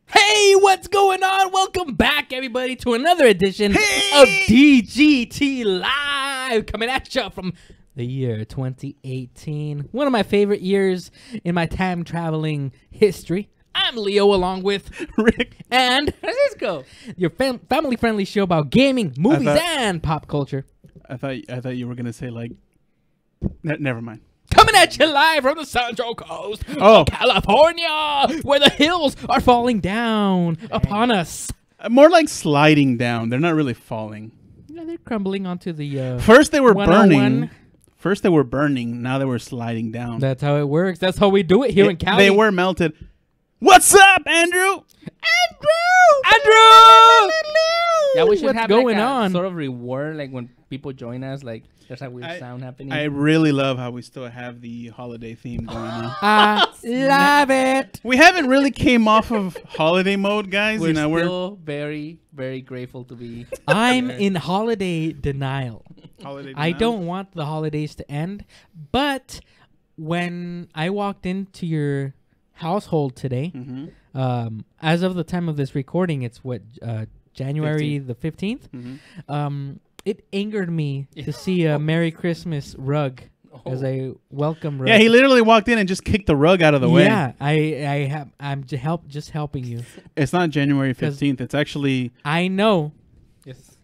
Hey, what's going on? Welcome back, everybody, to another edition of DGT Live, coming at you from the year 2018. One of my favorite years in my time traveling history. I'm Leo, along with Rick and Francisco. Your family-friendly show about gaming, movies, and pop culture. I thought you were gonna say like, never mind. Coming at you live from the Central Coast of California, where the hills are falling down upon us. More like sliding down. They're not really falling. Yeah, they're crumbling onto the. First they were 101. burning. Now they were sliding down. That's how it works. That's how we do it here in Cali. They were melted. What's up, Andrew? Yeah, we should What's have going like a on? sort of reward, like when people join us, like there's a weird sound happening. I really love how we still have the holiday theme going on. I love it. We haven't really came off of holiday mode, guys. we're You know, still very, very grateful to be. I'm in holiday denial. I denial. don't want the holidays to end, but when I walked into your household today, as of the time of this recording, it's what January 15th. the 15th. It angered me to see a Merry Christmas rug as a welcome rug. Yeah, he literally walked in and just kicked the rug out of the way. Yeah, I'm just helping you. It's not January 15th. It's actually I know. Yes.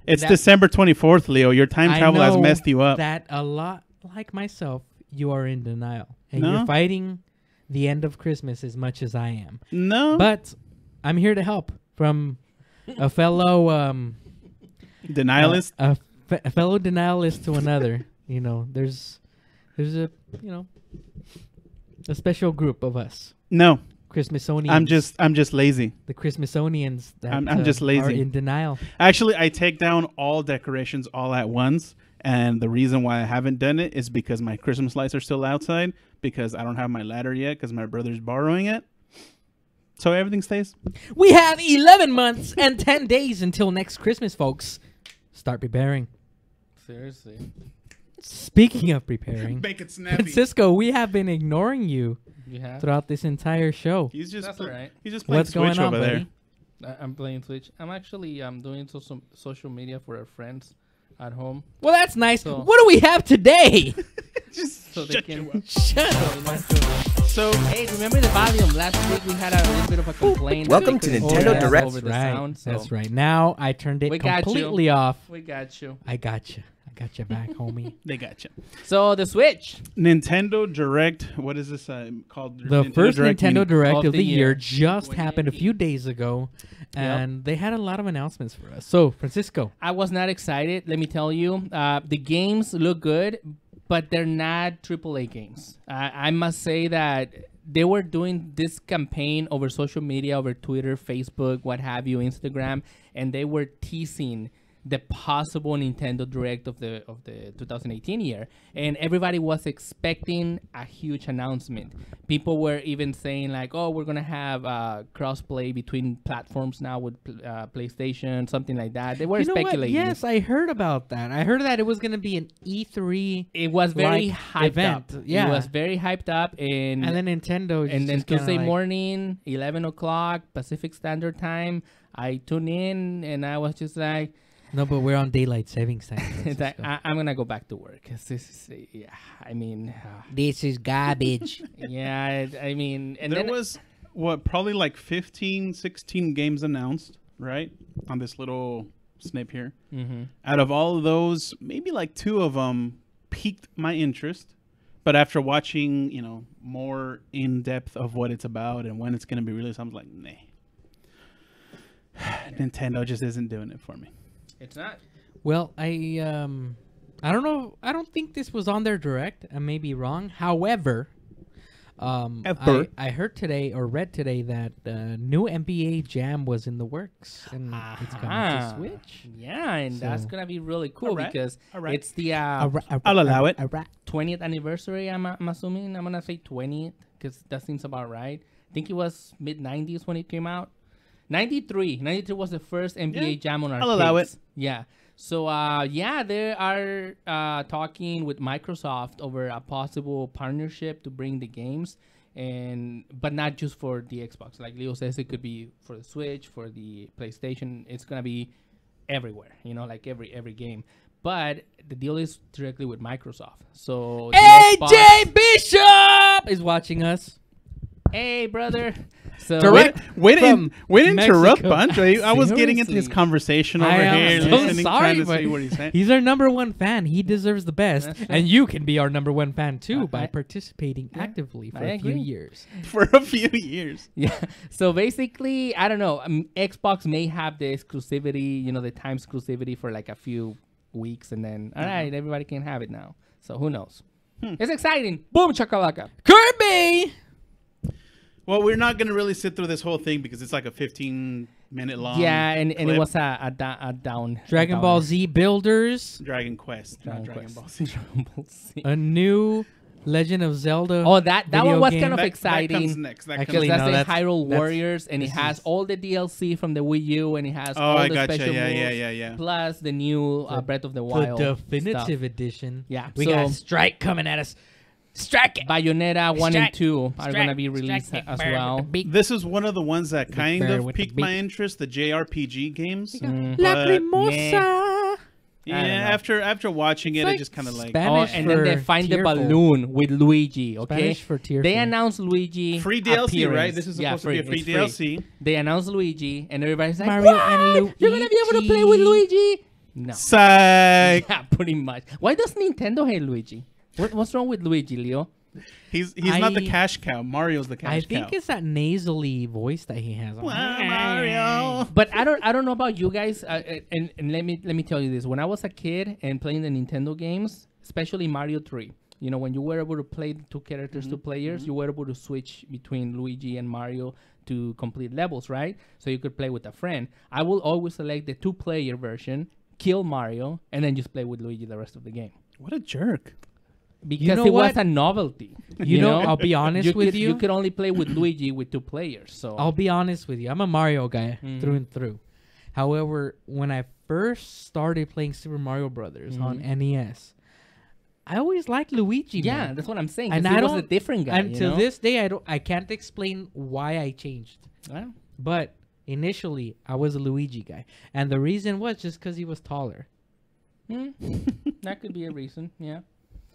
it's December 24th, Leo. Your time travel has messed you up. That a lot like myself, you are in denial and No? you're fighting the end of Christmas as much as I am. No. But I'm here to help from a fellow Denialist? a fellow denialist to another. You know, there's a a special group of us, No. Christmasonians. I'm just lazy. the Christmasonians that I'm just lazy. are in denial. Actually, I take down all decorations all at once, and the reason why I haven't done it is because my Christmas lights are still outside because I don't have my ladder yet because my brother's borrowing it. So everything stays. We have 11 months and 10 days until next Christmas, folks. Start preparing. Seriously. Speaking of preparing, Make it snappy. Francisco, we have been ignoring you You have? throughout this entire show. He's just That's all right. he's just playing What's Switch going on, over buddy? there. I'm playing Twitch. I'm actually doing some social media for our friends at home. Well, that's nice. So- What do we have today? Just So they shut can- you up. Shut up. So Hey, remember the volume? Last week we had a little bit of a complaint. Welcome to Nintendo Direct. Over the Right. sound, so That's right. Now I turned it We got you. completely off. We got you. I got you. I got you back, homie. they got you. So the Switch. Nintendo Direct. What is this called? The first Nintendo Direct Of of the the year year. just happened a few days ago, and they had a lot of announcements for us. So, Francisco, I was not excited. Let me tell you, the games look good, but they're not AAA games. I must say that they were doing this campaign over social media, over Twitter, Facebook, what have you, Instagram, and they were teasing the possible Nintendo Direct of the 2018 year, and everybody was expecting a huge announcement. People were even saying like, "Oh, we're gonna have cross-play between platforms now with PlayStation, something like that." They were you know what? speculating. Yes, I heard about that. I heard that it was going to be an E3, It was very like hyped event. up. Yeah. It was very hyped up, and then Nintendo. and then just kinda Tuesday like, morning, 11 o'clock Pacific Standard Time, I tuned in and I was just like, No, but we're on daylight savings time. it's like, Francisco. I'm gonna go back to work. 'Cause this is, yeah, I mean, This is garbage. yeah, I mean, and there then was probably like 15, 16 games announced, right? On this little snip here. Mhm. Out of all of those, maybe like 2 of them piqued my interest. But after watching, more in depth of what it's about and when it's going to be released, I'm like, nah. Nintendo just isn't doing it for me. it's not. Well, I don't know. I don't think this was on their direct. I may be wrong. However, I heard today or read today that new NBA Jam was in the works and it's coming to Ah, Switch. Yeah, and that's So- gonna be really cool Alright, because alright. it's the I'll allow it. 20th anniversary. I'm assuming. I'm gonna say 20th because that seems about right. I think it was mid 90s when it came out. 93 was the first NBA Yeah, Jam on I'll allow arcades. Yeah. So yeah, they are talking with Microsoft over a possible partnership to bring the games. but not just for the Xbox. Like Leo says, it could be for the Switch, for the PlayStation. It's gonna be everywhere, like every game. But the deal is directly with Microsoft. So AJ Bishop is watching us. Hey, brother. So Wait to interrupt, Mexico. Bunch. I was getting into his Seriously. conversation over I am here, so listening, sorry, trying to but see what he's saying. He's our number one fan. He deserves the best. That's right. And you can be our number one fan too by I- participating actively for I a few agree. years. For a few years. yeah. So basically, I don't know. Xbox may have the exclusivity, the time exclusivity for like a few weeks, and then all right, everybody can have it now. So who knows? It's exciting. Boom chakalaka. Kirby! Well, we're not going to really sit through this whole thing because it's like a 15-minute long Yeah, and it clip. was a down. Dragon Ball Z Builders, Dragon Quest, not Dragon Ball Z. Dragon Ball Z. a new Legend of Zelda. Oh, that video one was game. kind of That exciting. comes next. That Actually, Because comes that's no, the Hyrule that's- Warriors, and it this has is- all the DLC from the Wii U, and it has Oh, all I the gotcha. special Yeah, moves, yeah. plus the new Breath of the Wild the definitive stuff. edition. Yeah, We so- got Strike coming at us. Strike it. Bayonetta 1 and Strike, 2 are strike, going to be released strike as the bird well. with the beak. This is one of the ones that kind bear of with the piqued my beak. interest, the JRPG games. Mm. But- Lacrimosa. Yeah, I don't know. after watching it, like it just kind of like Spanish And then they for find tearful. the balloon with Luigi, okay? Spanish for tearful. They announced Luigi free DLC, appearance. right? This is supposed to be a free it's DLC. They announced Luigi, and everybody's like, Mario "What? and You're going to be able to play with Luigi?" No. Psych. Yeah, pretty much. Why does Nintendo hate Luigi? What's wrong with Luigi, Leo? He's not the I- cash cow. Mario's the cash I cow. think it's that nasally voice that he has. Wow, Mario. But I don't know about you guys, and let me tell you this. When I was a kid and playing the Nintendo games, especially Mario 3, when you were able to play two characters, two players, you were able to switch between Luigi and Mario to complete levels, right? So you could play with a friend. I will always select the 2-player version, kill Mario, and then just play with Luigi the rest of the game. What a jerk. Because know it what? was a novelty. You know, I'll be honest with you. You could only play with Luigi with 2 players. So I'll be honest with you. I'm a Mario guy through and through. However, when I first started playing Super Mario Brothers on NES, I always liked Luigi. yeah, man. that's what I'm saying. And And I he was a don't- different guy. And to this day, I can't explain why I changed. Well, But initially, I was a Luigi guy, and the reason was just because he was taller. that could be a reason. Yeah.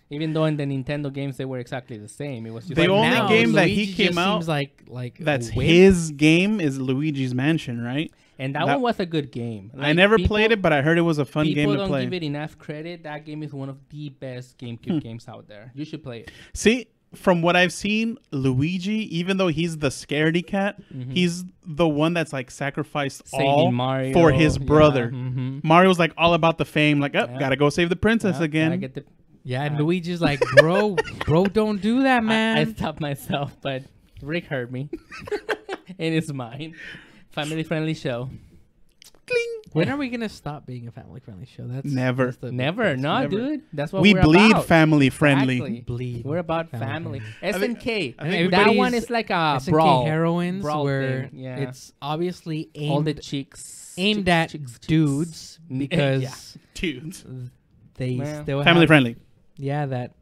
Even though in the Nintendo games they were exactly the same, it was just The like only Now, game that he Luigi came just out seems like that's a wimp. his game is Luigi's Mansion, right? and that that- one was a good game. I never played it, but I heard it was a fun People game to don't play. give it enough credit. That game is one of the best GameCube games out there. You should play it. See, from what I've seen, Luigi, even though he's the scaredy cat, he's the one that's like sacrificed Saving all Mario for his yeah, brother. mhm. Mario's like all about the fame, like, Yeah. gotta go save the princess Yeah, again. gotta get the- Yeah, and Luigi's like, bro, don't do that, I man. stopped myself, but Rick heard me. And it's mine. Family friendly show. When are we gonna stop being a family-friendly show? That's Never. the big Never, question. no, Never. dude. That's what We we're bleed about. family friendly. Exactly. Bleed. We're about Family family. friendly. SNK. I think that everybody's one is like a SNK brawl. heroines, brawl where thing, yeah. it's obviously aimed All the chicks. aimed chicks, at chicks, chicks. dudes Yeah. because Dudes. they Well, still Family have, friendly. Yeah, that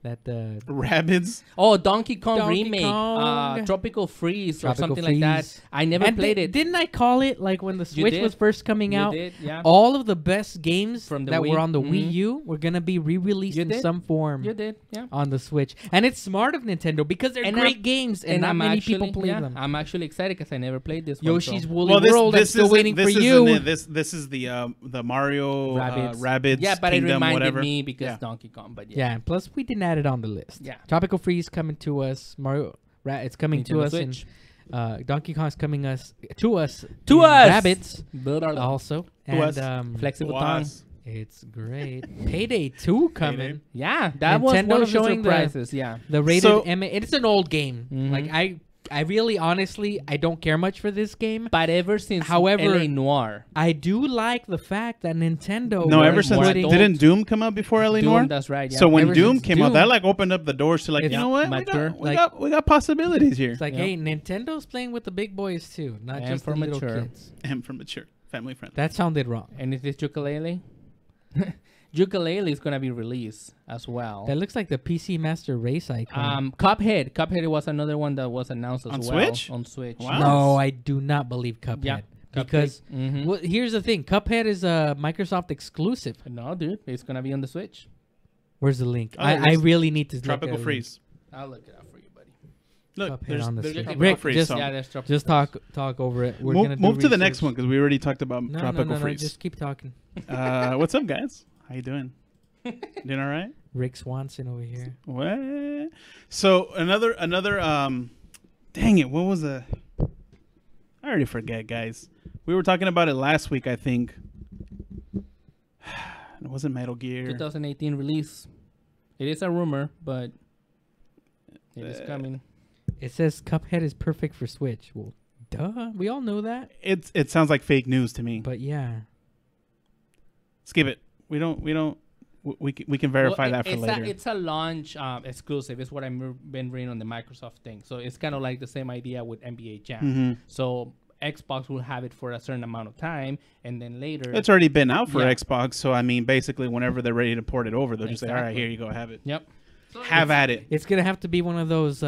Rabbids. Oh, Donkey Kong Donkey remake, Kong. Tropical Freeze Tropical or something like that. Freeze. I never and played it. Didn't I call it like when the You Switch did. was first coming You out? did, yeah. All of the best games From the that were Wii. on the Wii Mhm. U were gonna be re-released You in did. some form You did, yeah. on the Switch, and it's smart of Nintendo because they're And great I'm- games and not I'm many actually, people play yeah, them. I'm actually excited because I never played this one. Yoshi's so. Woolly World. I'm still isn't- waiting for isn't you. it. This is the Mario Rabbids. Yeah, but Kingdom, it reminded whatever. me because Yeah. Donkey Kong. But Yeah, and plus we didn't add it on the list. Yeah. Tropical Freeze coming to us. It's coming to Nintendo us, Switch. and Donkey Kong's coming to us. To in us! Rabbits Build our also, us. and flexible tongue. Was. it's great. Payday 2 coming. Yeah, that was Nintendo one of the showing the- surprises. Yeah. The rated So- M. It's an old game. Mhm. Like I really honestly I don't care much for this game. But ever since However- LA Noir, I do like the fact that Nintendo. No, More- ever was since more putting- adult. didn't Doom come out before L.A. Noire? Doom, that's right. Yeah. So when Ever Doom since came out, Doom- that like opened up the doors to like, It's you know what? mature. We got possibilities here. It's like, Yeah. hey, Nintendo's playing with the big boys too, not And just for the little mature. kids. And from mature, family friendly. That sounded wrong. and is this ukulele? Yooka-Laylee is gonna be released as well. That looks like the PC Master Race icon. Cuphead was another one that was announced as On well. Switch? On Switch. Wow. No, I do not believe Cuphead. Yeah, Because Mhm. well, here's the thing. Cuphead is a Microsoft exclusive. No, dude, it's gonna be on the Switch. Where's the link? Oh, there it I is. really need to Tropical look at Freeze. I'll look it up for you, buddy. Look, Cuphead there's on the there's Switch. Tropical Rick, Freeze. just- so Yeah, there's Tropical Just talk over it. We're gonna move do to the research. next one because we already talked about No, Tropical no, Freeze. just keep talking. What's up, guys? How you doing? Doing all right? Rick Swanson over here. What? So another dang it, what was the I already forget, guys. We were talking about it last week, I think. It wasn't Metal Gear. 2018 release. It is a rumor, but it is coming. It says Cuphead is perfect for Switch. Well, duh. We all know that. It sounds like fake news to me. But yeah. Skip it. We can verify that for later. It's a launch exclusive. It's what I've been reading on the Microsoft thing. So it's kind of like the same idea with NBA Jam. Mhm. So Xbox will have it for a certain amount of time, and then later. It's already been out for Yeah. Xbox, so I mean, basically, whenever they're ready to port it over, they'll just say, "All right, Exactly. here you go, have it. Yep. Have at it." It's going to have to be one of those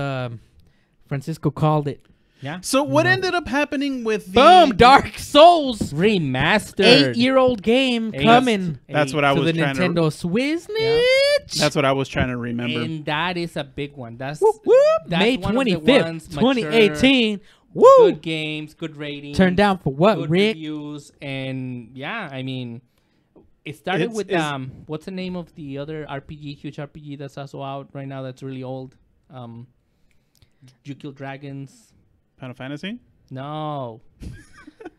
Francisco called it. Yeah. So what ended up happening with the Boom! Dark Souls! Remastered. 8-year-old game Eight. coming That's what I to was the trying Nintendo Swiznitch. That's what I was trying to remember. And that is a big one. That's, Whoop, whoop. that's May one of the 25th, ones, 2018. mature, Woo! Good games, good ratings. Turned down for what, good Rick? reviews, and yeah, I mean, it started It's- with it's- what's the name of the other RPG, huge RPG that's also out right now that's really old? You Kill Dragons. Final Fantasy? No,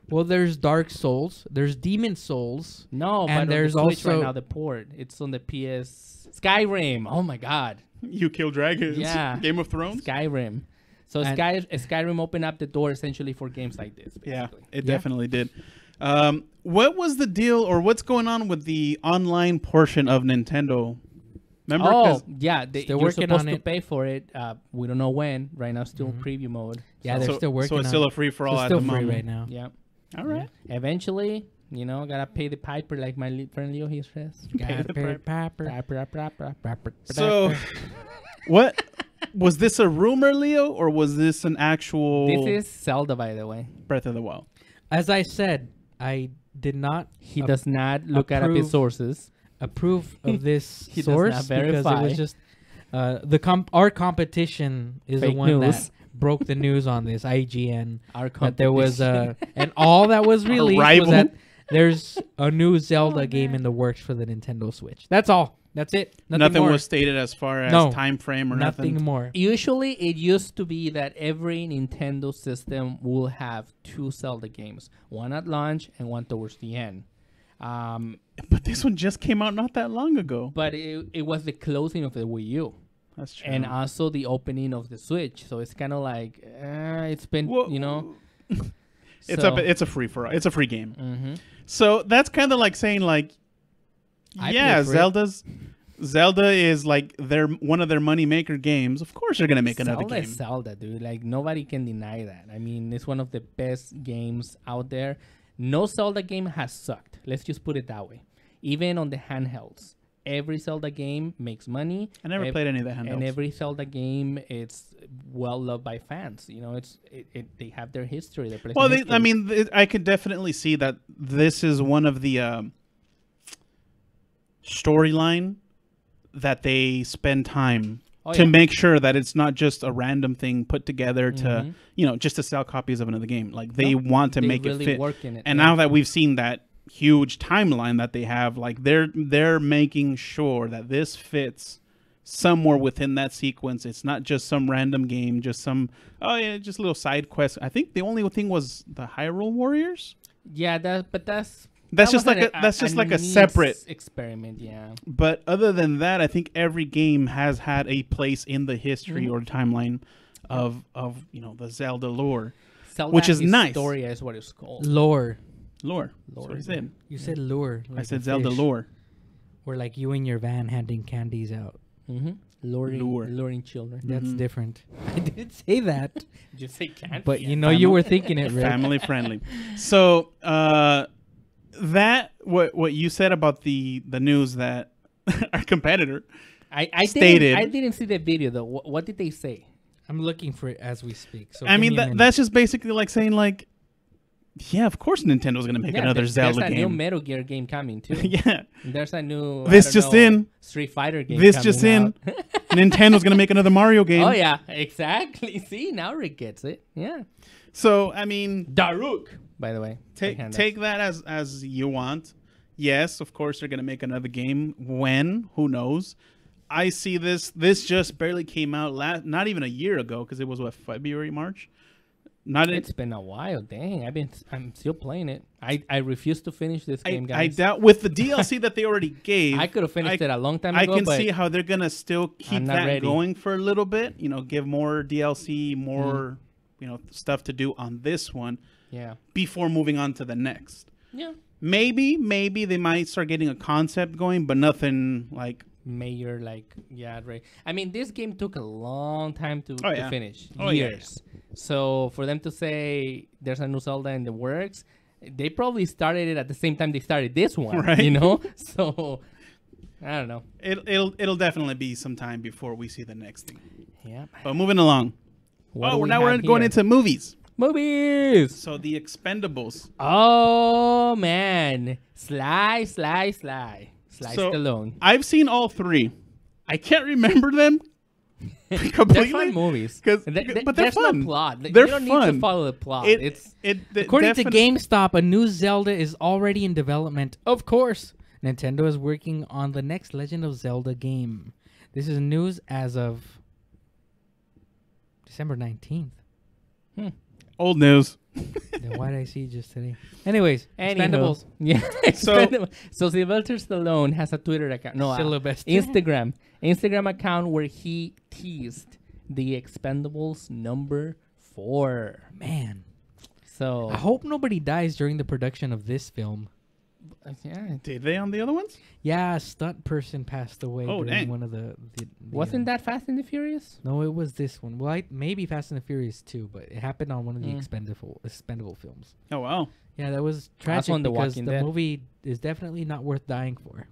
Well, there's Dark Souls. There's Demon Souls. no, And but on there's the Switch also- right now the port. It's on the PS. Skyrim. Oh my God, You Kill Dragons? Yeah. Game of Thrones? Skyrim. So And- Skyrim opened up the door essentially for games like this. Yeah, Basically. it Yeah. definitely did. What was the deal, or what's going on with the online portion of Nintendo? Remember? Oh 'Cause- yeah, Still you're working supposed on to it. pay for it. We don't know when. Right now, still preview mode. Yeah, So- they're still working So it's on still it. a free for So all it's at still the free moment. right now. yeah. All right. Eventually, gotta pay the piper like my friend Leo he says. Got the Piper. So, what was this a rumor, Leo, or was this an actual This is Zelda, by the way. Breath of the Wild? As I said, I did not He does not look at up his approve. source. approve of this He does source not because it verify. was just our competition is Fake the one news. that broke the news on this IGN Our that there was competition. and all that was released rival. was that there's a new Zelda game in the works for the Nintendo Switch. That's all. That's it. Nothing more. was stated as far as No. time frame or Nothing nothing. more. Usually, it used to be that every Nintendo system will have 2 Zelda games, one at launch and one towards the end. But this one just came out not that long ago. But it was the closing of the Wii U. That's true. And also the opening of the Switch. So it's kind of like, it's been, Well, It's so- It's a free for all. It's a free game. Mhm. So that's kind of like saying like, I yeah, pay for it. Zelda is like one of their money maker games. Of course, they're gonna make another Zelda game. is Zelda, dude. Like, nobody can deny that. I mean, it's one of the best games out there. No Zelda game has sucked. Let's just put it that way. Even on the handhelds, every Zelda game makes money. I never played any of the handhelds. And every Zelda game, it's well loved by fans. They have their history. Their Well, history. I could definitely see that this is one of the storyline that they spend time Oh, to yeah. make sure that it's not just a random thing put together to, Mhm. just to sell copies of another game. Like they Nope. want to They make really it fit. work in it, And yeah. now that we've seen that huge timeline that they have, like they're making sure that this fits somewhere within that sequence. It's not just some random game, just just a little side quest. I think the only thing was the Hyrule Warriors. Yeah, that's That's that just was like a neat separate. experiment. Yeah. But other than that, I think every game has had a place in the history or timeline of the Zelda lore. Zelda Which is nice. Historia is what it's called. Lore. Lore. That's what I said. You said lure. I like said a Zelda fish. lore. Or like you in your van handing candies out. Mm-hmm. Lure. Luring children. That's Mhm. different. I did say that, Just say can't. but be you a know you were thinking it, Rick. Family friendly. So that what you said about the news that our competitor I stated. I didn't see the video though. What did they say? I'm looking for it as we speak. So I give mean, me a minute. that's just basically like saying like, yeah, of course Nintendo's gonna make another Zelda there's a new game. Metal Gear game coming too. Yeah, There's a new This I don't just know, in. Street Fighter game. this coming just in. out. Nintendo's gonna make another Mario game. Oh yeah, exactly. See, now Rick gets it. Yeah. So I mean, Daruk, by the way. take that as you want. Yes, of course they're gonna make another game. When? Who knows? I see this. This just barely came out not even a year ago because it was what, February, March. It's been a while. Dang, I'm still playing it. I refuse to finish this game, I guys. doubt with the DLC that they already gave. I could have finished it a long time I ago. can but see how they're gonna still keep I'm not that ready. going for a little bit. You know, give more DLC, more stuff to do on this one yeah, before moving on to the next. yeah. Maybe they might start getting a concept going, but nothing like. Mayor, like, yeah, right. I mean, this game took a long time to yeah. finish. Oh, yeah, Years. So for them to say there's a new Zelda in the works, they probably started it at the same time they started this one. Right. You know? So I don't know. It'll definitely be some time before we see the next thing. Yeah. But moving along. What do we Now we're have going here? into movies. Movies. So the Expendables. Oh man. Sly So, Stallone. I've seen all three. I can't remember them completely. They're fun movies. but they're there's fun. no plot. They're you don't need fun. to follow the plot. According to GameStop, a new Zelda is already in development. Of course, Nintendo is working on the next Legend of Zelda game. This is news as of December 19th. Old news. Then why did I see it just today? Anyways, Anywho. Expendables. Yeah. So- So Sylvester Stallone has a Twitter account. No, Syllabus. Instagram account where he teased the Expendables #4. Man, So I hope nobody dies during the production of this film. yeah, Did they on the other ones? Yeah, a stunt person passed away Oh, during dang. one of the wasn't that Fast and the Furious? No, it was this one. Well, maybe Fast and the Furious 2, but it happened on one of the expendable films. Oh wow. Yeah, that was tragic on The because Walking the Dead. movie is definitely not worth dying for.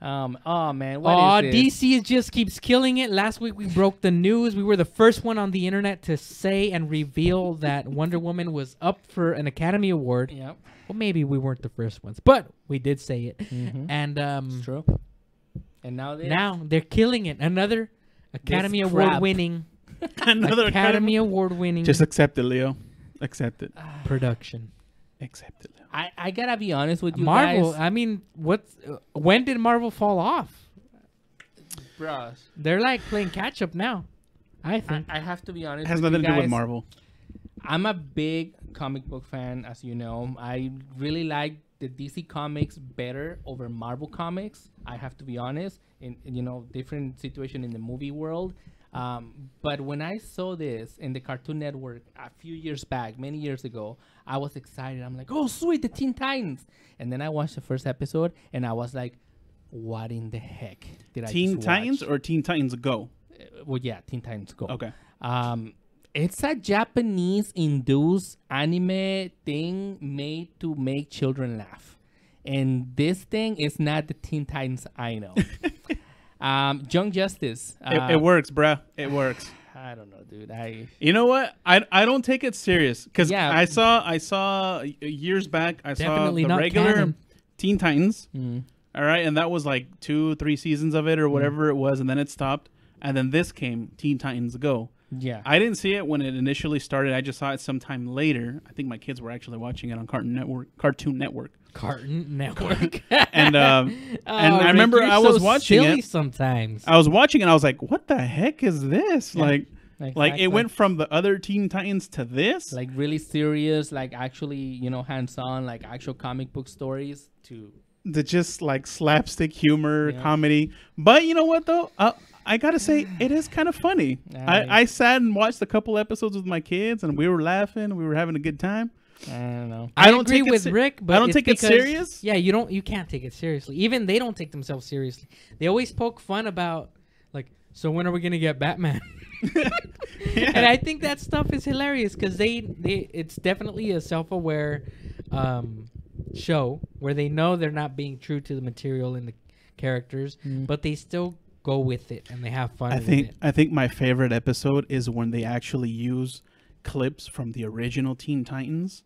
Oh man, what is this? DC just keeps killing it. Last week we broke the news. We were the first one on the internet to say and reveal that Wonder Woman was up for an Academy Award. Yep, Well, maybe we weren't the first ones, but we did say it. And it's true. And now they're killing it. Another Academy This Award crap. winning Another Academy Award winning Just accept it, Leo. Accept it. production. Accept it, Leo. I gotta be honest with you Marvel. guys. I mean, when did Marvel fall off? Bruh, They're like playing catch up now. I think. I have to be honest. It has with nothing you to do with guys. Marvel. I'm a big comic book fan, as you know. I really like the DC comics better over Marvel comics. I have to be honest. In different situation in the movie world. But when I saw this in the Cartoon Network a few years back, many years ago, I was excited. I'm like, oh, sweet, the Teen Titans. And then I watched the first episode, and I was like, what in the heck did I Teen just Titans watch? or Teen Titans Go? Well, yeah, Teen Titans Go. Okay. It's a Japanese-induced anime thing made to make children laugh. And this thing is not the Teen Titans I know. Young Justice. It works, bruh. It works. I don't know, dude. You know what? I don't take it serious because Yeah. I saw years back. I Definitely saw the not regular canon. Teen Titans. All right, and that was like 2-3 seasons of it or whatever it was, and then it stopped. And then this came, Teen Titans Go. Yeah. I didn't see it when it initially started. I just saw it sometime later. I think my kids were actually watching it on Cartoon Network. Cartoon Network. And Oh, I Rick, remember you're I was so watching silly it. sometimes. I was watching it. I was like, "What the heck is this?" Yeah. Like Exactly. it went from the other Teen Titans to this. like really serious, like actually, hands-on, like actual comic book stories to. The just like slapstick humor Yeah. comedy. But you know what though? I gotta say it is kind of funny. I sat and watched a couple episodes with my kids and we were laughing. We were having a good time. I don't know. I don't agree take it with se- Rick, but I don't it's take it because- serious. Yeah, you can't take it seriously. Even they don't take themselves seriously. They always poke fun about like, so when are we gonna get Batman? And I think that stuff is hilarious because it's definitely a self-aware show where they know they're not being true to the material and the characters, but they still go with it and they have fun with it. I think my favorite episode is when they actually use clips from the original Teen Titans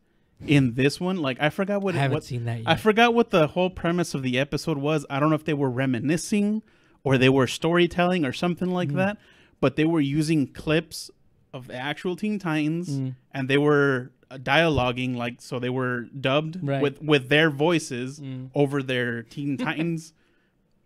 in this one. Like I forgot what I haven't seen that yet. I forgot what the whole premise of the episode was. I don't know if they were reminiscing or they were storytelling or something like that, but they were using clips of the actual Teen Titans and they were dialoguing, like, so they were dubbed with their voices over their Teen Titans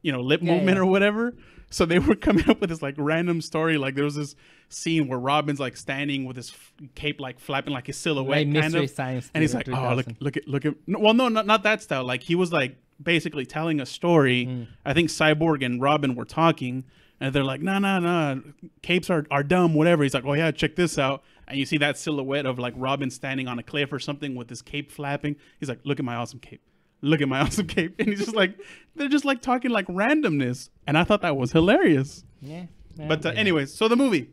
lip movement or whatever. So they were coming up with this like random story. Like there was this scene where Robin's like standing with his cape like flapping like his silhouette kind of, Science and he's like, oh, look at well, no, not that style. Like he was like basically telling a story. I think Cyborg and Robin were talking, and they're like, no, capes are dumb, whatever. He's like, oh yeah, check this out. And you see that silhouette of like Robin standing on a cliff or something with his cape flapping. He's like, look at my awesome cape. Look at my awesome cape. And he's just like, they're just like talking like randomness. And I thought that was hilarious. Yeah. But anyways, so the movie.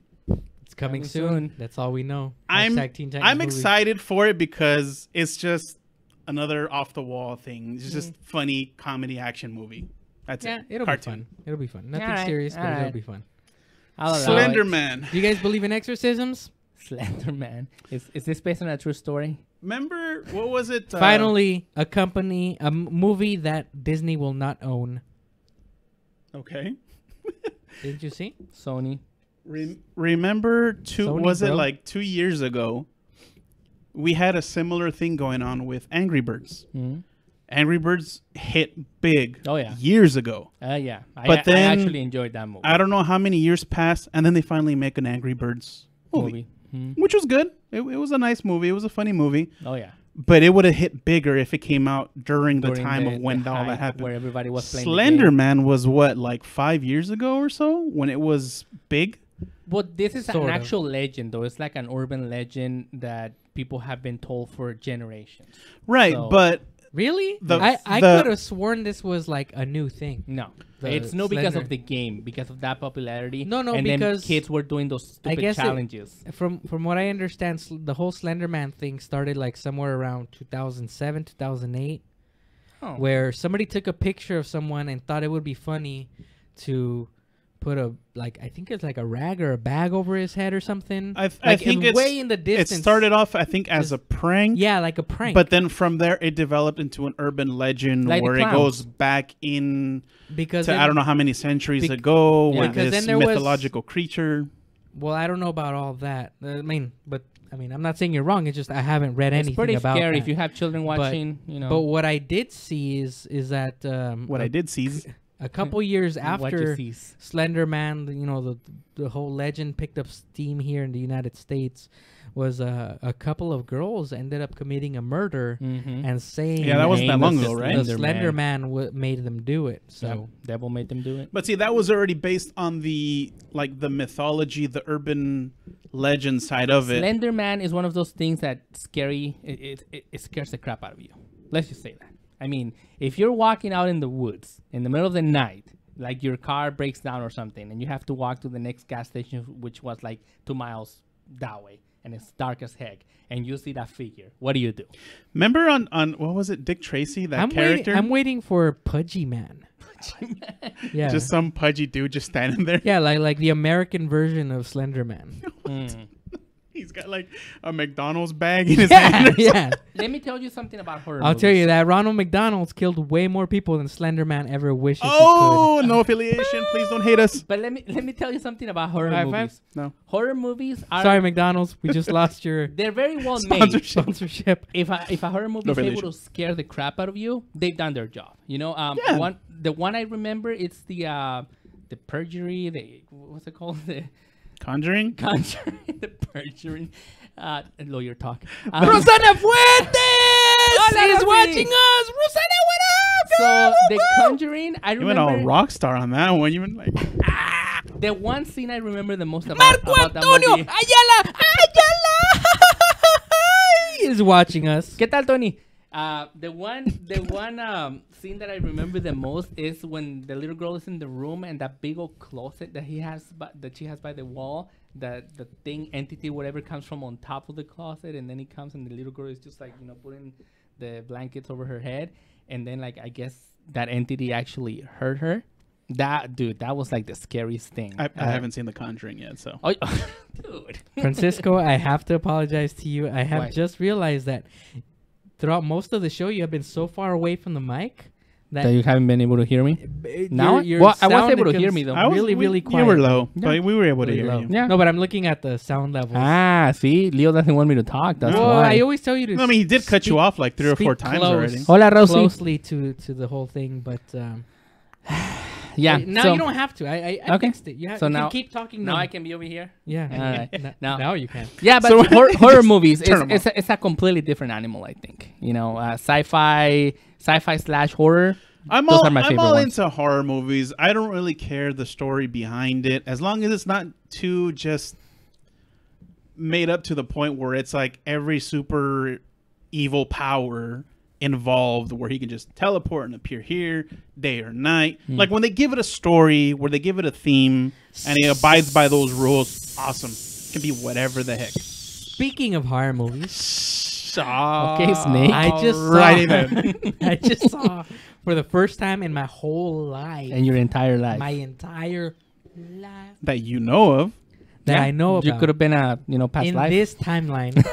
It's coming soon. That's all we know. I'm movie. excited for it because it's just another off the wall thing. It's just funny comedy action movie. That's it. It'll be fun. It'll be fun. Nothing serious, but it'll be fun. Slender Man. Do you guys believe in exorcisms? Slender Man. Is this based on a true story? Remember, what was it? Finally, a movie that Disney will not own. Okay. Didn't you see? Sony. Remember, Sony, it like 2 years ago? We had a similar thing going on with Angry Birds. Angry Birds hit big. Oh yeah. Years ago. Yeah. But then I actually enjoyed that movie. I don't know how many years passed, and then they finally make an Angry Birds movie. Which was good. It was a nice movie. It was a funny movie. Oh yeah. But it would have hit bigger if it came out during the time of when all that happened. Where everybody was playing Slender Man was what, like 5 years ago or so, when it was big? Well, this is Sort an of. actual legend, though. It's like an urban legend that people have been told for generations. Right, So- but Really? The- I the- could have sworn this was like a new thing. No, The it's no because Slender- of the game, because of that popularity. No, and because then kids were doing those stupid guess challenges. From what I understand, the whole Slender Man thing started like somewhere around 2007, 2008, where somebody took a picture of someone and thought it would be funny to put I think it's like a rag or a bag over his head or something. I think it's way in the distance. It started off, I think, as a prank. Yeah, like a prank. But then from there, it developed into an urban legend Like the where it clowns. goes back in because to I don't know how many centuries ago with because this then there was- mythological creature. Well, I don't know about all that. I'm not saying you're wrong. It's just I haven't read It's anything pretty about scary that. if you have children watching. But what I did see is that What I did see is a couple years What you after see. Slender Man, the whole legend picked up steam here in the United States, was a couple of girls ended up committing a murder and saying Yeah, that wasn't that long Name ago, was right? the Slender Slender Man. Man made them do it. So Devil made them do it. But see, that was already based on the mythology, the urban legend side of it. Slender Man is one of those things that scary. It scares the crap out of you. Let's just say that. I mean, if you're walking out in the woods in the middle of the night, like your car breaks down or something, and you have to walk to the next gas station, which was like 2 miles that way, and it's dark as heck, and you see that figure, what do you do? Remember on what was it, Dick Tracy, that character? I'm waiting for Pudgy Man. Yeah, Just some pudgy dude just standing there. yeah, like the American version of Slender Man. He's got like a McDonald's bag in his Yeah, hand. yeah. Let me tell you something about horror I'll tell movies. you that Ronald McDonald's killed way more people than Slender Man ever wishes he Oh, no affiliation. Please don't hate us. But let me tell you something about horror High movies. five? No. Horror movies could. are Sorry, McDonald's, we just lost your they're very well made. sponsorship. If a horror movie No is able relation. to scare the crap out of you, they've done their job. Yeah. The one I remember, it's the perjury. What's it called? The Conjuring? Conjuring. The perjury. Lawyer talk. Rosana Fuentes Hola, is Rosy. watching us. Rosana, what up? So the Conjuring, I You went all remember rock star on that one. You went like, the one scene I remember the most about Marco that Antonio movie. Ayala is watching us. ¿Qué tal, Tony? The one scene that I remember the most is when the little girl is in the room and that big old closet that she has by the wall. The thing, entity, whatever comes from on top of the closet, and then he comes and the little girl is just like putting the blankets over her head, and then like I guess that entity actually hurt her. That was like the scariest thing. I haven't seen The Conjuring yet, so. Oh, dude. Francisco, I have to apologize to you. I have Why? just realized that throughout most of the show, you have been so far away from the mic That you haven't been able to hear me? Now? Your Well, I was sound able to hear comes me, though. really quiet. You were low, Yeah. but we were able to Really hear low. you. Yeah. No, but I'm looking at the sound levels. Ah, see? Leo doesn't want me to talk. That's well, why. I always tell you to. I mean, he did cut you speak- off like 3 or 4 speak times close. already. Hola, Rosie. closely to the whole thing, but Yeah. now so you don't have to. I Okay. fixed it. So you now- can keep talking. now I can be over here. Yeah. All right. Now you can. Yeah, but So- horror movies, turn 'em it's a completely different animal, I think. You know, sci-fi / horror. I'm Those all, are my I'm favorite all ones. into horror movies. I don't really care the story behind it, as long as it's not too just made up to the point where it's like every super evil power involved, where he can just teleport and appear here day or night. Like when they give it a story, where they give it a theme, and he abides by those rules, awesome. Can be whatever the heck. Speaking of horror movies, Okay, Snake. I just saw, Righty then. I just saw for the first time in my whole life, In your entire life. my entire life That you know of. that Yeah, I know about. You could have been a past in life, this timeline.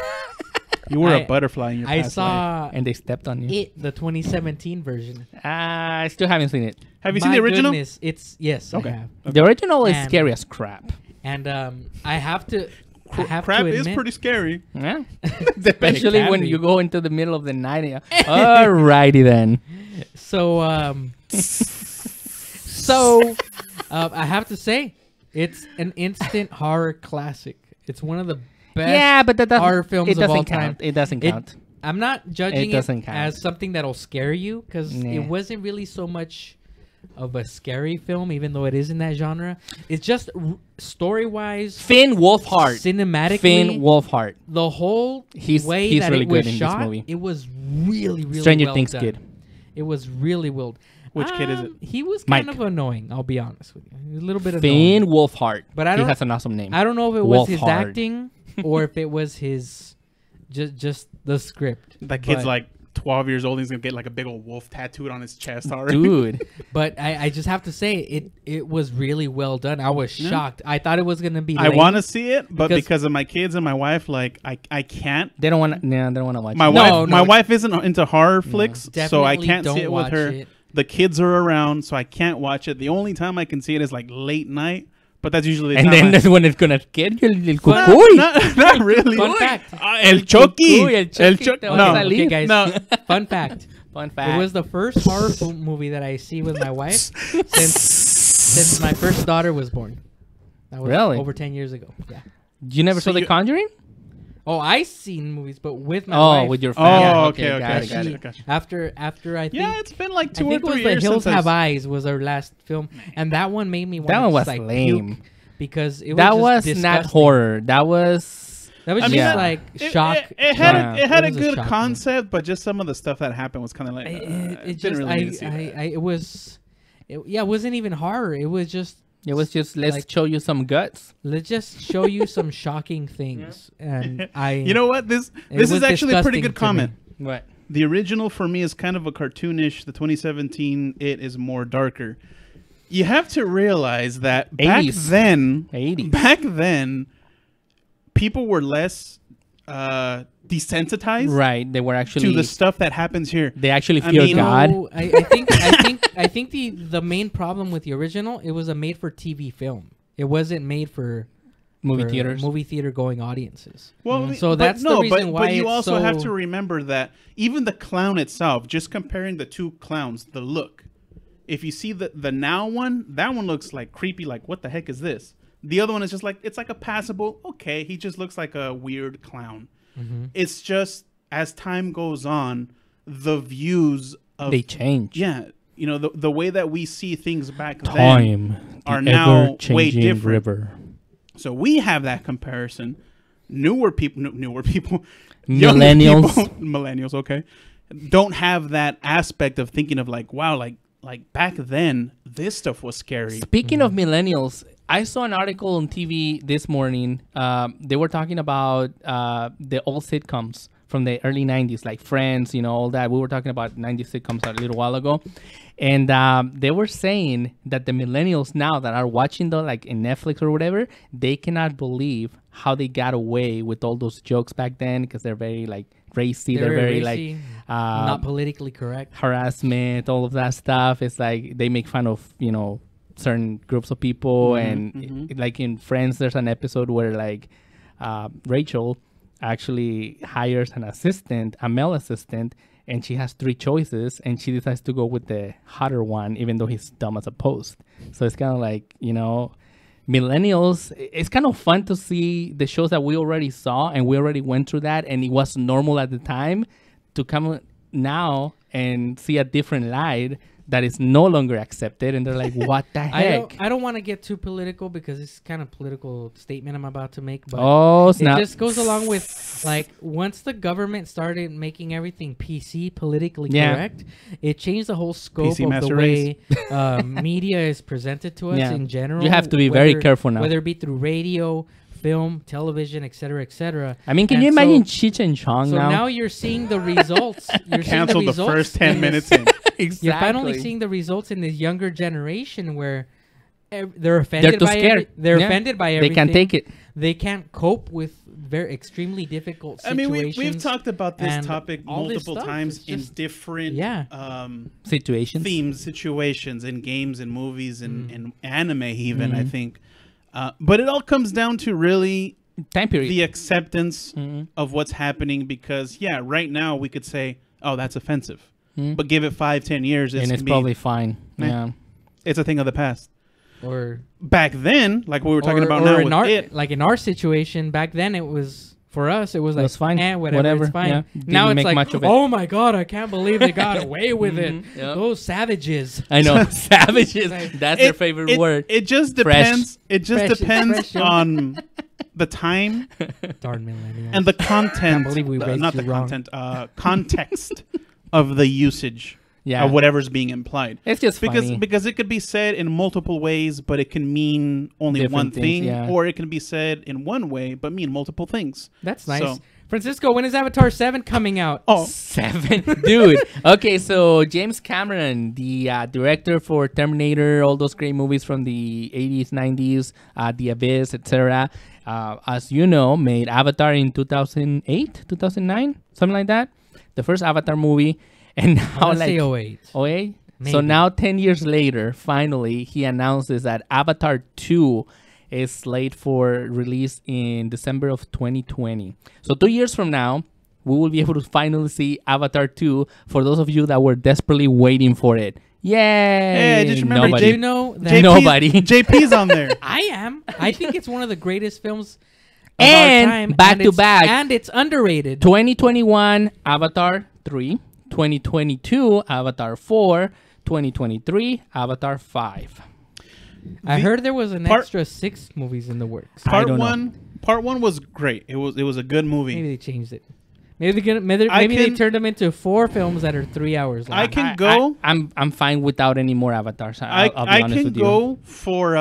You were I- a butterfly in your I past life. saw and they stepped on you. it, the 2017 version. I still haven't seen it. Have you seen My the original? Goodness, it's yes. Okay. I have. The original is And- scary as crap. And I have to. I have Crap to is admit, pretty scary. Yeah. Especially can when be. you go into the middle of the night. Alrighty then. So I have to say, it's an instant horror classic. It's one of the best. Yeah, but that doesn't, horror films it of all doesn't time. count. It doesn't It- count. I'm not judging It doesn't it count. as something that'll scare you because Nah. it wasn't really so much of a scary film, even though it is in that genre. It's just story-wise, Finn Wolfhard. cinematically, Finn Wolfhard. the whole He's way really that it good was in this shot, movie. it was really Stranger well Things done. kid. It was really well. Which kid is it? He was Mike. kind of annoying. I'll be honest with you. He was a little bit Finn annoying. Wolfhard. But I he don't- has an awesome name. I don't know if it was his Wolfhard. acting or if it was his just the script. That kid's But- like 12 years old. He's gonna get like a big old wolf tattooed on his chest already. Dude. But I just have to say it was really well done. I was shocked. I thought it was gonna be. I lame. want to see it, but Because- because of my kids and my wife, like I can't. They don't want to. Nah, they don't want to watch My it. No, my no. wife isn't into horror flicks, so I Definitely can't see don't it with watch her. it. The kids are around, so I can't watch it. The only time I can see it is like late night, but that's usually the And time then I- that's when it's gonna get you, little Fun- cucuy. not really. Fun fact. El Chucky. Cucuy, el Chucky, Chucky. te vas a No, salir. Okay, guys. no. Fun fact. Fun fact. It was the first horror movie that I see with my wife since my first daughter was born. That was Really? over 10 years ago. Yeah. You never So saw The you- Conjuring? Oh, I seen movies, but with my Oh, wife. with your Oh, family. okay, got okay, it, got She- it. gotcha. After I think Yeah, it's been like I 2 or think it 3 was The years Hills since Have I Eyes was our last film, and that one made me want That one was like lame. puke because it That was was just not disgusting. horror. That was. That was I just mean, Yeah. like It- shock. It had Yeah. it had It a was a good shock concept, but just some of the stuff that happened was kind of like It didn't just really need to see that. it was it wasn't even horror. It was just It was just let's Like- show you some guts. let's just show you some shocking things, and You know what? This was is actually a pretty disgusting good to me. comment. What? The original for me is kind of a cartoonish. The 2017 it is more darker. You have to realize that back 80s. then, 80s. people were less desensitized Right. They were actually. to the stuff that happens here. They actually I fear mean- God. No, I think the main problem with the original, it was a made for TV film. It wasn't made for Movie theaters. movie theater going audiences. Well, So but that's the no, reason why but you it's also have so- to remember that even the clown itself, just comparing the two clowns, the look. If you see the now one, that one looks like creepy. Like, what the heck is this? The other one is just like, it's like a passable. Okay, he just looks like a weird clown. It's just as time goes on, the views of They change. yeah, you know, the way that we see things back then Time. are the now way ever-changing different. river. So we have that comparison. Newer people, younger Millennials. people, millennials, okay, don't have that aspect of thinking of like, wow, like back then, this stuff was scary. Speaking of millennials, I saw an article on TV this morning. They were talking about the old sitcoms from the early 90s, like Friends, you know, all that. We were talking about 90s sitcoms a little while ago. And they were saying that the millennials now that are watching the like in Netflix or whatever, they cannot believe how they got away with all those jokes back then because they're very like racy. They're very racy, like not politically correct. harassment, all of that stuff. It's like they make fun of, you know, certain groups of people. And like in Friends, there's an episode where like Rachel actually hires an assistant, a male assistant, and she has 3 choices, and she decides to go with the hotter one, even though he's dumb as a post. So it's kind of like, you know, millennials, it's kind of fun to see the shows that we already saw, and we already went through that, and it was normal at the time, to come now and see a different light that is no longer accepted, and they're like, what the heck? I don't want to get too political because it's kind of political statement I'm about to make, but Oh, snap. it just goes along with, like, once the government started making everything PC, politically correct, it changed the whole scope PC of master the way media is presented to us in general. You have to be very careful now. Whether it be through radio, film, television, etc., etc. I mean, can you imagine Cheech and Chong So now? now you're seeing the results. You're Cancel seeing the results first 10 in minutes this- in. Exactly. You're finally seeing the results in this younger generation where they're offended They're too by scared. they're Yeah. offended by They everything. can't take it. They can't cope with very extremely difficult I situations. mean, we've talked about this and topic all this multiple stuff times is in just- different Situations. themes, situations, in games and movies and anime even, I think. But it all comes down to really Time period. the acceptance of what's happening because, yeah, right now we could say, oh, that's offensive. But give it 5-10 years, and it's gonna be- probably fine. Meh. Yeah. it's a thing of the past. or Back then, like we were talking about or now in with our, it, like in our situation back then, it was for us. It was like fine. whatever, it's fine. Yeah. Now Didn't it's make like, much of it. oh my god, I can't believe they got away with it. Yep. Those savages. I know. Savages. Like- That's their favorite word. It just Fresh. depends. It just Fresh, depends fresh, yo. on the time Darn millennials. and the content. believe we raised not you the wrong. content, context of the usage Yeah. of whatever's being implied. It's just funny. Because it could be said in multiple ways, but it can mean only Different one things, thing, yeah. or it can be said in one way but mean multiple things. That's nice. So- Francisco, when is Avatar 7 coming out? Oh, 7. Dude. Okay, so James Cameron, the director for Terminator, all those great movies from the 80s, 90s, The Abyss, etc. As you know, made Avatar in 2008, 2009, something like that. The first Avatar movie. And I now, want to like, say 08. 08? So Maybe. now, 10 years later, finally, he announces that Avatar 2 is slated for release in December of 2020. So 2 years from now, we will be able to finally see Avatar 2 for those of you that were desperately waiting for it. Yay! Hey, just remember, Nobody. Do you know that JP's, Nobody. JP's on there. I am? I think it's one of the greatest films of And our time. back to it's- back. And it's underrated. 2021, Avatar 3. 2022, Avatar 4. 2023, Avatar 5. I heard there was an part- extra 6 movies in the works. I don't know. Part one was great. It was a good movie. Maybe they changed it. Maybe they turned them into 4 films that are 3 hours long. I can go. I'm fine without any more avatars. I'll be I honest can with you. go for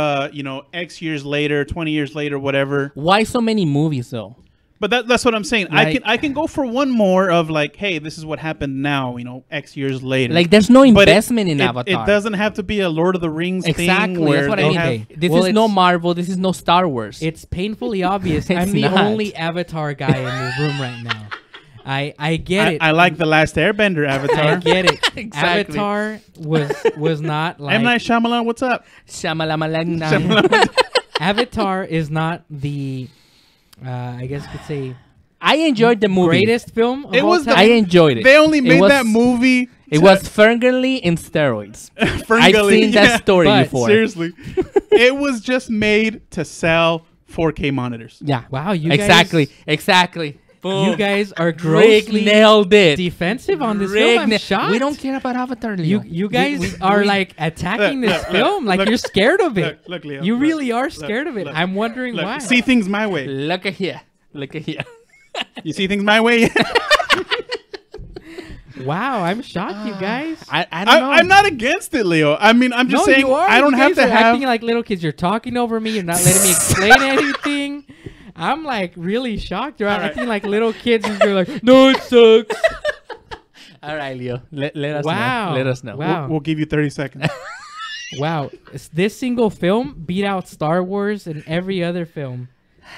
X years later, 20 years later, whatever. Why so many movies though? But that's what I'm saying. Like- I can go for one more of like, hey, this is what happened now. X years later. Like there's no But investment in it Avatar. It doesn't have to be a Lord of the Rings Exactly, thing where that's what I they mean. have. This Well, is no it's- Marvel. This is no Star Wars. It's painfully obvious. It's I'm the not. only Avatar guy in the room right now. I get it. I like the Last Airbender I Avatar. get it. Exactly. Avatar was not like M. Night Shyamalan, what's up? Shyamalan. Avatar is not the I guess you could say I enjoyed the movie. greatest film of It all was the- time. I enjoyed it. They only made was- that movie. It was Ferngully in steroids. I've Ferngully, seen that story But before. Seriously, it was just made to sell 4K monitors. Yeah. Wow, you Exactly. Boom. You guys are Rick grossly nailed it. defensive on this Rick film. I'm na- shocked. We don't care about Avatar, Leo. You guys are like attacking Look, this look, film like look, you're scared of it. Look, Leo. You look, really are look, scared of it. look, I'm wondering look. why. See things my way. Look at here. Look at here. You see things my way. Wow, I'm shocked, you guys. I don't know. I'm not against it, Leo. I mean, I'm just No, saying you are. I don't You have guys to are have. acting like little kids. You're talking over me. You're not letting me explain anything. I'm like really shocked. Right? Alright. I think like little kids is like, no, it sucks. All right, Leo. Let us Wow. know. Let us know. Wow. We'll give you 30 seconds. Wow, this single film beat out Star Wars and every other film,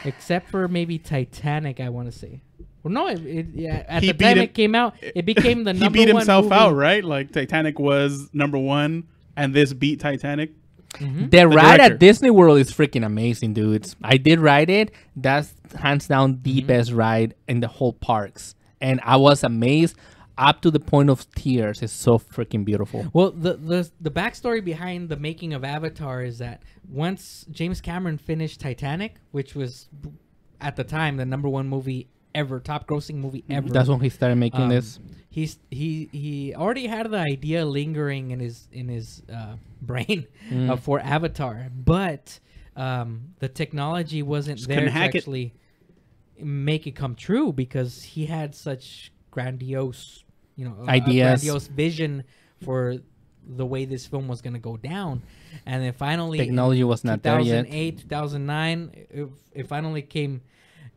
except for maybe Titanic. I want to say. Well, no, yeah, at He the beat time him- it came out, it became the He number beat one himself movie. out, right? Like Titanic was number 1, and this beat Titanic. The ride director. at Disney World is freaking amazing, dudes. I did ride it. That's hands down the best ride in the whole parks. And I was amazed up to the point of tears. It's so freaking beautiful. Well, the backstory behind the making of Avatar is that once James Cameron finished Titanic, which was at the time the number one movie ever, top grossing movie ever. That's when he started making this. He already had the idea lingering in his brain for Avatar, but the technology wasn't Just there couldn't to hack it. actually make it come true because he had such grandiose, Ideas. grandiose vision for the way this film was going to go down. And then finally, Technology was not there yet. 2008, 2009, it finally came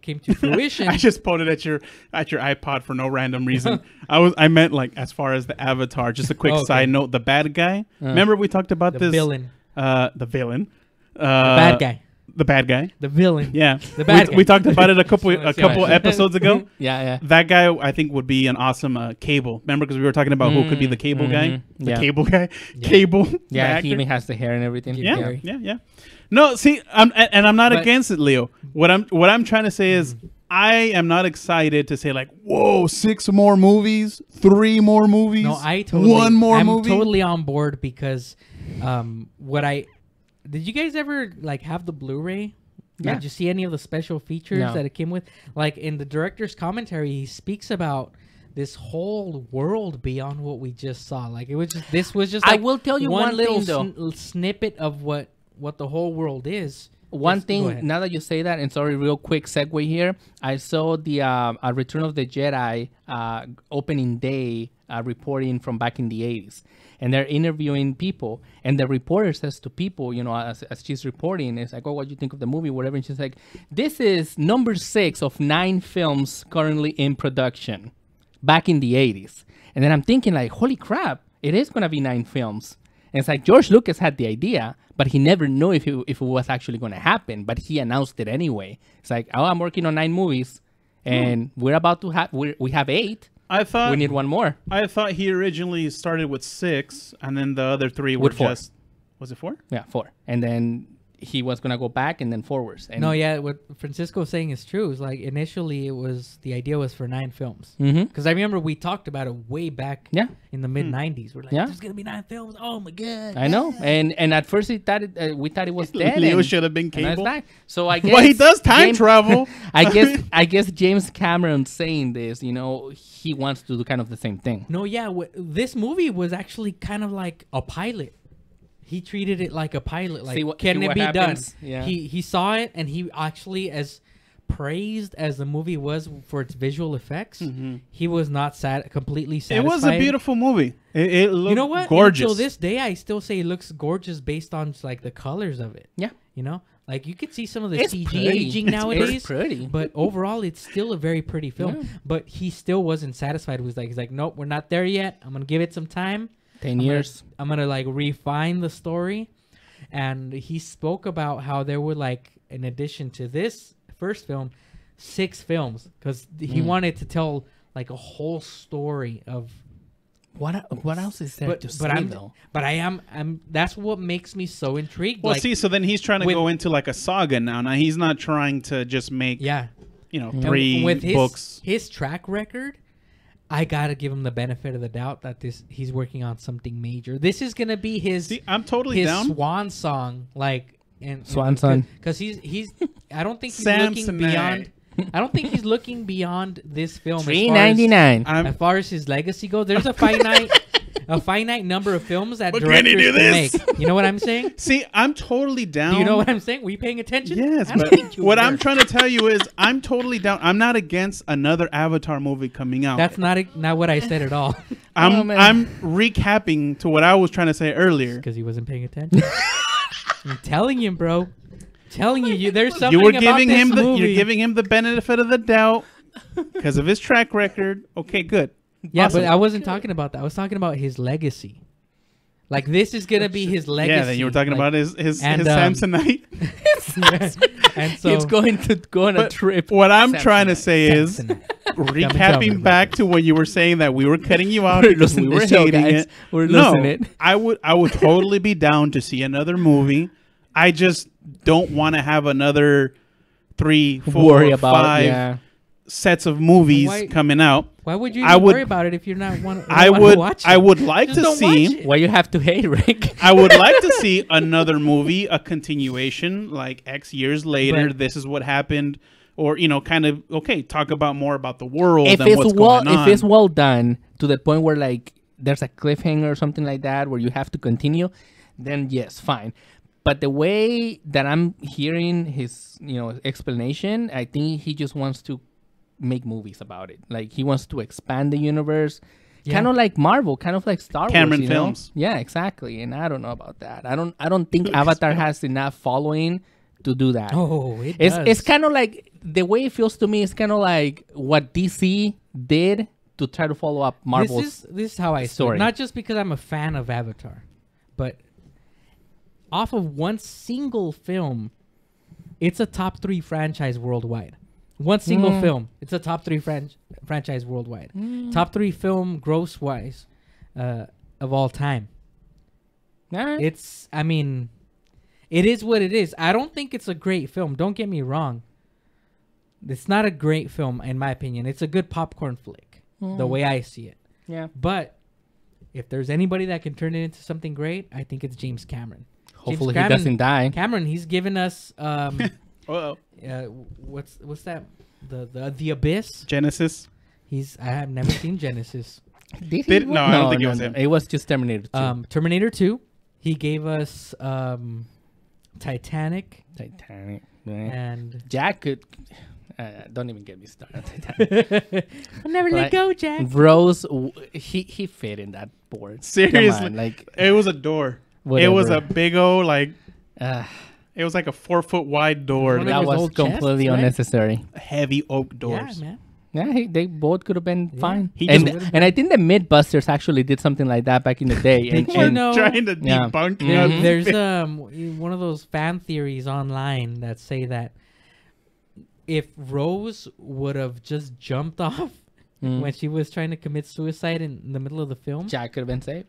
to fruition. I just pointed at your iPod for no random reason. I meant like as far as the Avatar. Just a quick Okay. side note: the bad guy. Remember we talked about The this villain. The villain. The bad guy. The bad guy. The villain. Yeah, The bad guy. we talked about it a couple Yeah. episodes ago. Yeah. That guy, I think, would be an awesome Cable. Remember, because we were talking about who could be the Cable guy, the Yeah. Cable guy, Yeah. Cable. Yeah, the he actor. even has the hair and everything. Yeah. Yeah, Gary. yeah. No, see, I'm not But- against it, Leo. What I'm trying to say is, I am not excited to say like, whoa, 6 more movies, 3 more movies, No, I totally. 1 more I'm movie. totally on board because, did you guys ever like have the Blu-ray? Yeah. Did you see any of the special features No. that it came with? Like in the director's commentary, he speaks about this whole world beyond what we just saw. Like this was just. I Like will tell you one little thing, though. snippet of what the whole world is. One Yes, go thing, ahead. now that you say that, and sorry, real quick segue here. I saw the Return of the Jedi opening day reporting from back in the 80s. And they're interviewing people. And the reporter says to people, as she's reporting, it's like, oh, what do you think of the movie, whatever. And she's like, this is number 6 of 9 films currently in production back in the 80s. And then I'm thinking like, holy crap, it is going to be 9 films. And it's like George Lucas had the idea, but he never knew if it was actually going to happen. But he announced it anyway. It's like, oh, I'm working on 9 movies, and we're about to have we have 8. I thought We need 1 more. I thought he originally started with 6, and then the other 3 were With 4. just. Was it 4? Yeah, 4, and then he was gonna go back and then forwards. And No, yeah, what Francisco's saying is true. It's like initially the idea was for 9 films. Mhm. Because I remember we talked about it way back Yeah. in the mid 90s. We're like, Yeah. there's gonna be 9 films. Oh my god! I know, and at first we thought it was dead. Leo and- should have been and now it's Cable. back. So I guess Well, he does time James- travel. I guess James Cameron saying this, he wants to do kind of the same thing. No, yeah, this movie was actually kind of like a pilot. He treated it like a pilot. Like, can see it what be happens. done? Yeah. He saw it, and he actually, as praised as the movie was for its visual effects, he was not completely It satisfied. was a beautiful movie. It looked You know what? gorgeous. Until this day, I still say it looks gorgeous based on just, like the colors of it. Yeah. Like you could see some of the It's CG pretty. aging It's nowadays. pretty. But overall, it's still a very pretty film. Yeah. But he still wasn't satisfied. He's like, nope, we're not there yet. I'm gonna give it some time. 10 years. I'm gonna like refine the story. And he spoke about how there were like, in addition to this first film, 6 films because he wanted to tell like a whole story of. What else is there to say though? I'm that's what makes me so intrigued. Well, like, see, so then he's trying to with- go into like a saga now. Now he's not trying to just make yeah, 3 and with books. his track record, I gotta give him the benefit of the doubt that he's working on something major. This is gonna be his See, I'm totally his down. swan song, like Swan song. because he's. I don't think he's Samsonite. looking beyond. I don't think he's looking beyond this film. $3.99. As far as his legacy goes, there's a finite number of films that But can he directors do can this? make. You know what I'm saying? See, I'm totally down. Do you know what I'm saying? Were you paying attention? Yes, I don't but think you what were. I'm trying to tell you is I'm totally down. I'm not against another Avatar movie coming out. That's not what I said at all. I'm man. I'm recapping to what I was trying to say earlier. Because he wasn't paying attention. I'm telling you, bro. telling you, there's something You were about giving this him movie. you're giving him the benefit of the doubt because of his track record. Okay, good. Yeah, Awesome. but I wasn't talking about that. I was talking about his legacy. Like, this is gonna be his legacy. Yeah, then you were talking like, about his and, Samsonite. and so He's going to go on a But trip. what I'm Samsonite. trying to say is, Samsonite. recapping back to when you were saying that we were cutting you off We're because we losing were the show, hating guys. it. We're No, losing it. I would totally be down to see another movie. I just don't want to have another 3, 4, Worry about 5 yeah. sets of movies Why- coming out. Why would you I would- worry about it if you're not want? I would. Watch it? I would like Just to don't see. watch it. Why you have to hate, Rick? I would like to see another movie, a continuation, like X years later. But- this is what happened, or kind of talk about more about the world if and it's what's well, going on. if it's well done to the point where like there's a cliffhanger or something like that where you have to continue, then yes, fine. But the way that I'm hearing his explanation, I think he just wants to make movies about it. Like he wants to expand the universe. Yeah. Kind of like Marvel, kind of like Star Cameron Wars, you know? films. Yeah, exactly. And I don't know about that. I don't think Avatar has enough following to do that. Oh, it It's does. it's kind of like the way it feels to me. It's kind of like what DC did to try to follow up Marvel's. This is how I story. story. Not just because I'm a fan of Avatar, but off of one single film, it's a top 3 franchise worldwide. One single film, it's a top 3 franchise worldwide. Top 3 film gross wise of all time. Alright. It's, I mean, it is what it is. I don't think it's a great film. Don't get me wrong. It's not a great film, in my opinion. It's a good popcorn flick, the way I see it. Yeah. But if there's anybody that can turn it into something great, I think it's James Cameron. Hopefully James he doesn't die. Cameron, he's given us Uh-oh. what's that? The Abyss. Genesis. I have never seen Genesis. Did Did- no, I don't think it was him. It was just Terminator 2. Terminator 2. He gave us Titanic Titanic. and Jack could. Don't even get me started. on Titanic. I'll never let Like, go, Jack. Rose, he fit in that board. Seriously. Come on, like It was a door. whatever. It was a big old Uh, It was like a 4-foot wide door. One of that those was old chests, completely right? unnecessary. Heavy oak Yeah, doors. man. Yeah, they both could have been fine. He And just- I think the Mythbusters actually did something like that back in the day. Did you and know- Trying to Yeah. debunk Yeah, Mhm. there's one of those fan theories online that say that if Rose would have just jumped off when she was trying to commit suicide in the middle of the film, Jack could have been saved.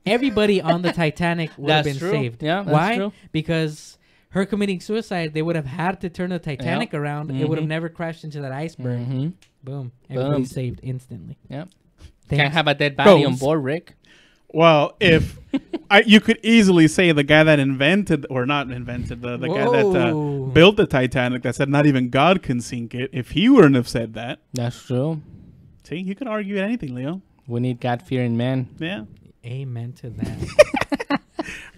everybody on the Titanic would have That's been true. saved. Yeah, that's Why? true. Because her committing suicide, they would have had to turn the Titanic around. It would have Mhm. never crashed into that iceberg. Mm-hmm. Boom. Everybody Boom. saved instantly. Yep. Thanks. Can't have a dead body on Bones. board, Rick. Well, if you could easily say the guy that invented, or not invented, the guy that Whoa. built the Titanic, that said not even God can sink it. If he wouldn't have said that, That's true. see, you could argue anything, Leo. We need God-fearing men. Yeah. Amen to that.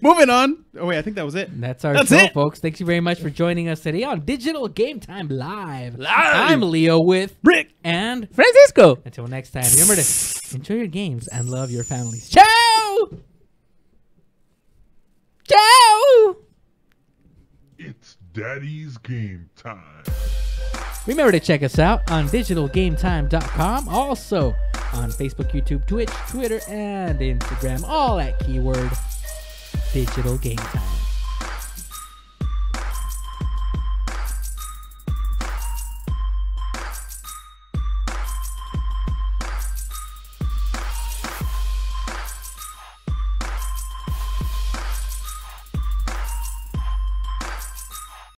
Moving on. Oh wait, I think that was it. That's our That's show, it. folks. Thanks you very much for joining us today on Digital Game Time Live. I'm Leo with Rick. and Francisco. until next time, remember to enjoy your games and love your families. Ciao! Ciao! It's Daddy's game time. Remember to check us out on digitalgametime.com. Also on Facebook, YouTube, Twitch, Twitter, and Instagram. All at keyword Digital Game Time.